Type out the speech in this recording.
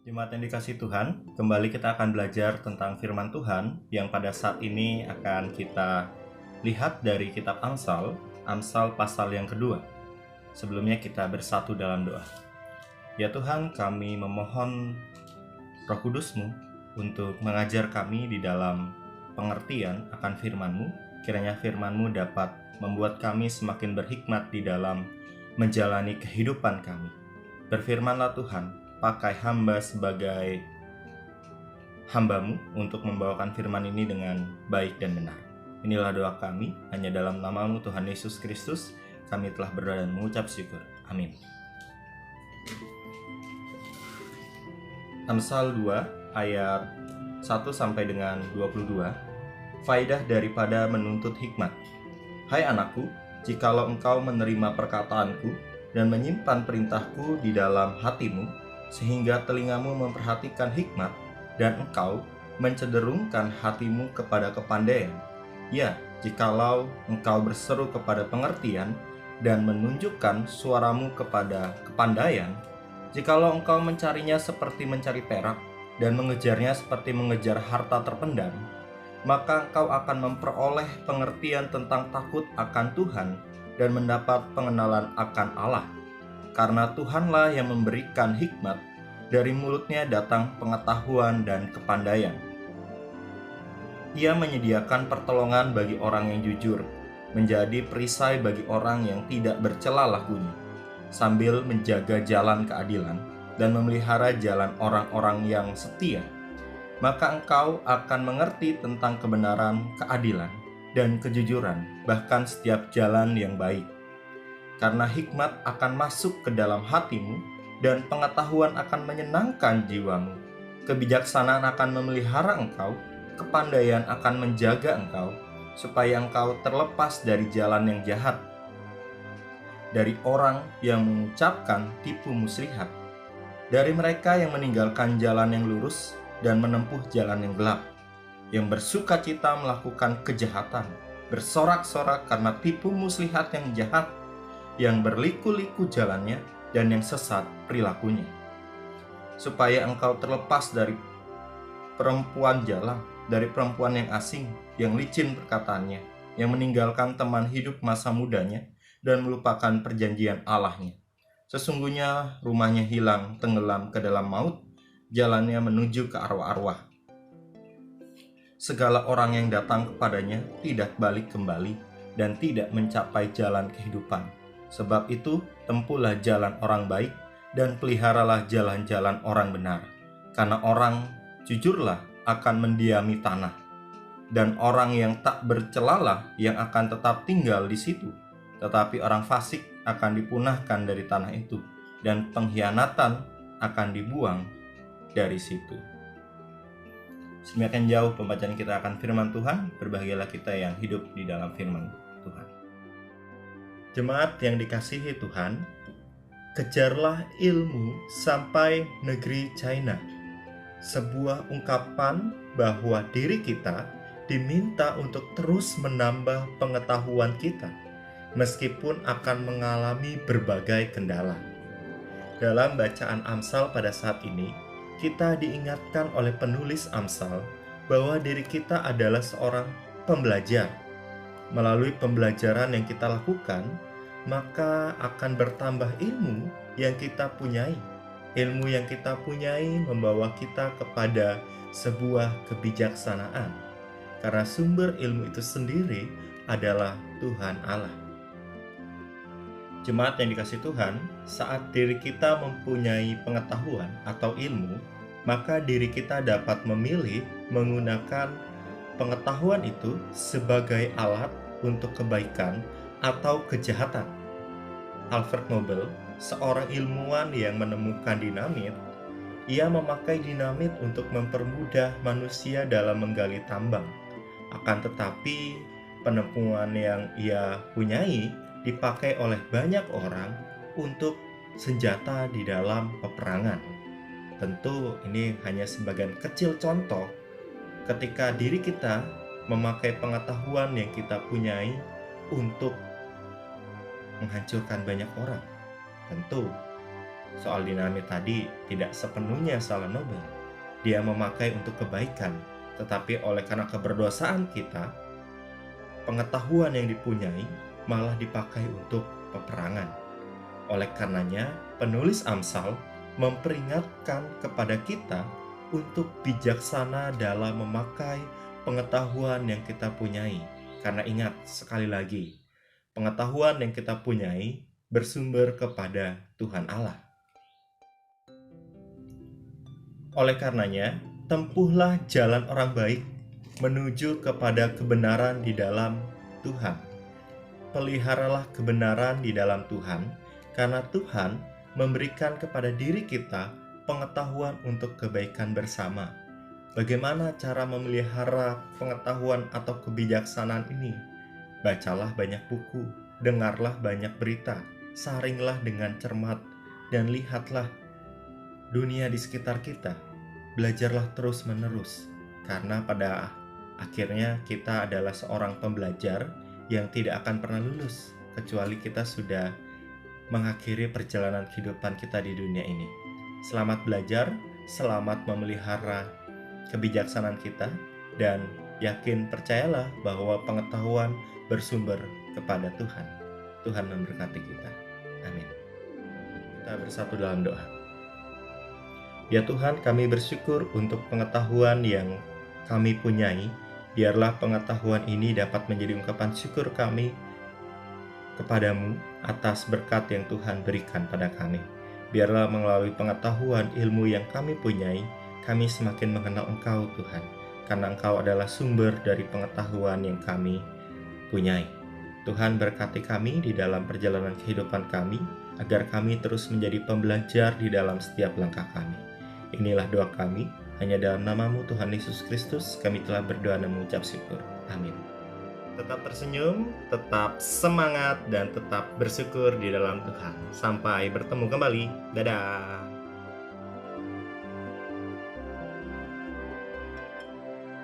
Jemaat yang dikasihi Tuhan, kembali kita akan belajar tentang firman Tuhan yang pada saat ini akan kita lihat dari kitab Amsal pasal yang kedua. Sebelumnya kita bersatu dalam doa. Ya Tuhan, kami memohon Roh Kudus-Mu untuk mengajar kami di dalam pengertian akan firman-Mu. Kiranya firman-Mu dapat membuat kami semakin berhikmat di dalam menjalani kehidupan kami. Berfirmanlah Tuhan, pakai hamba sebagai hamba-Mu untuk membawakan firman ini dengan baik dan benar. Inilah doa kami, hanya dalam nama-Mu Tuhan Yesus Kristus, kami telah berdoa dan mengucap syukur. Amin. Amsal 2 ayat 1 sampai dengan 22. Faidah daripada menuntut hikmat. Hai anakku, jikalau engkau menerima perkataanku dan menyimpan perintahku di dalam hatimu, sehingga telingamu memperhatikan hikmat dan engkau mencederungkan hatimu kepada kepandaian. Ya, jikalau engkau berseru kepada pengertian dan menunjukkan suaramu kepada kepandaian, jikalau engkau mencarinya seperti mencari perak dan mengejarnya seperti mengejar harta terpendam, maka engkau akan memperoleh pengertian tentang takut akan Tuhan dan mendapat pengenalan akan Allah. Karena Tuhanlah yang memberikan hikmat, dari mulutnya datang pengetahuan dan kepandaian. Ia menyediakan pertolongan bagi orang yang jujur, menjadi perisai bagi orang yang tidak bercela lakunya, sambil menjaga jalan keadilan dan memelihara jalan orang-orang yang setia. Maka engkau akan mengerti tentang kebenaran, keadilan, dan kejujuran, bahkan setiap jalan yang baik. Karena hikmat akan masuk ke dalam hatimu, dan pengetahuan akan menyenangkan jiwamu. Kebijaksanaan akan memelihara engkau, kepandaian akan menjaga engkau, supaya engkau terlepas dari jalan yang jahat, dari orang yang mengucapkan tipu muslihat, dari mereka yang meninggalkan jalan yang lurus dan menempuh jalan yang gelap, yang bersuka cita melakukan kejahatan, bersorak-sorak karena tipu muslihat yang jahat, yang berliku-liku jalannya, dan yang sesat perilakunya. Supaya engkau terlepas dari perempuan jalang, dari perempuan yang asing, yang licin perkataannya, yang meninggalkan teman hidup masa mudanya, dan melupakan perjanjian Allahnya. Sesungguhnya rumahnya hilang, tenggelam ke dalam maut, jalannya menuju ke arwah-arwah. Segala orang yang datang kepadanya tidak balik kembali, dan tidak mencapai jalan kehidupan. Sebab itu, tempuhlah jalan orang baik dan peliharalah jalan-jalan orang benar. Karena orang jujurlah akan mendiami tanah, dan orang yang tak bercelalah yang akan tetap tinggal di situ. Tetapi orang fasik akan dipunahkan dari tanah itu, dan pengkhianatan akan dibuang dari situ. Semakin jauh pembacaan kita akan firman Tuhan, berbahagialah kita yang hidup di dalam firman Tuhan. Jemaat yang dikasihi Tuhan, kejarlah ilmu sampai negeri China. Sebuah ungkapan bahwa diri kita diminta untuk terus menambah pengetahuan kita, meskipun akan mengalami berbagai kendala. Dalam bacaan Amsal pada saat ini, kita diingatkan oleh penulis Amsal bahwa diri kita adalah seorang pembelajar. Melalui pembelajaran yang kita lakukan, maka akan bertambah ilmu yang kita punyai. Ilmu yang kita punyai membawa kita kepada sebuah kebijaksanaan, karena sumber ilmu itu sendiri adalah Tuhan Allah. Jemaat yang dikasihi Tuhan, saat diri kita mempunyai pengetahuan atau ilmu, maka diri kita dapat memilih menggunakan pengetahuan itu sebagai alat untuk kebaikan atau kejahatan. Alfred Nobel, seorang ilmuwan yang menemukan dinamit, ia memakai dinamit untuk mempermudah manusia dalam menggali tambang. Akan tetapi, penemuan yang ia punyai dipakai oleh banyak orang untuk senjata di dalam peperangan. Tentu ini hanya sebagian kecil contoh ketika diri kita memakai pengetahuan yang kita punyai untuk menghancurkan banyak orang. Tentu soal dinamit tadi tidak sepenuhnya salah Nobel. Dia memakai untuk kebaikan, tetapi oleh karena keberdosaan kita, pengetahuan yang dipunyai malah dipakai untuk peperangan. Oleh karenanya, penulis Amsal memperingatkan kepada kita untuk bijaksana dalam memakai pengetahuan yang kita punyai. Karena ingat, sekali lagi, pengetahuan yang kita punyai bersumber kepada Tuhan Allah. Oleh karenanya, tempuhlah jalan orang baik menuju kepada kebenaran di dalam Tuhan. Peliharalah kebenaran di dalam Tuhan, karena Tuhan memberikan kepada diri kita pengetahuan untuk kebaikan bersama. Bagaimana cara memelihara pengetahuan atau kebijaksanaan ini? Bacalah banyak buku, dengarlah banyak berita, saringlah dengan cermat, dan lihatlah dunia di sekitar kita. Belajarlah terus-menerus, karena pada akhirnya kita adalah seorang pembelajar yang tidak akan pernah lulus, kecuali kita sudah mengakhiri perjalanan kehidupan kita di dunia ini. Selamat belajar, selamat memelihara kebijaksanaan kita, dan yakin percayalah bahwa pengetahuan bersumber kepada Tuhan. Tuhan memberkati kita. Amin. Kita bersatu dalam doa. Ya Tuhan, kami bersyukur untuk pengetahuan yang kami punyai. Biarlah pengetahuan ini dapat menjadi ungkapan syukur kami kepadamu atas berkat yang Tuhan berikan pada kami. Biarlah melalui pengetahuan ilmu yang kami punyai, kami semakin mengenal Engkau Tuhan, karena Engkau adalah sumber dari pengetahuan yang kami punyai. Tuhan berkati kami di dalam perjalanan kehidupan kami, agar kami terus menjadi pembelajar di dalam setiap langkah kami. Inilah doa kami, hanya dalam nama-Mu Tuhan Yesus Kristus kami telah berdoa dan mengucap syukur. Amin. Tetap tersenyum, tetap semangat, dan tetap bersyukur di dalam Tuhan. Sampai bertemu kembali. Dadah.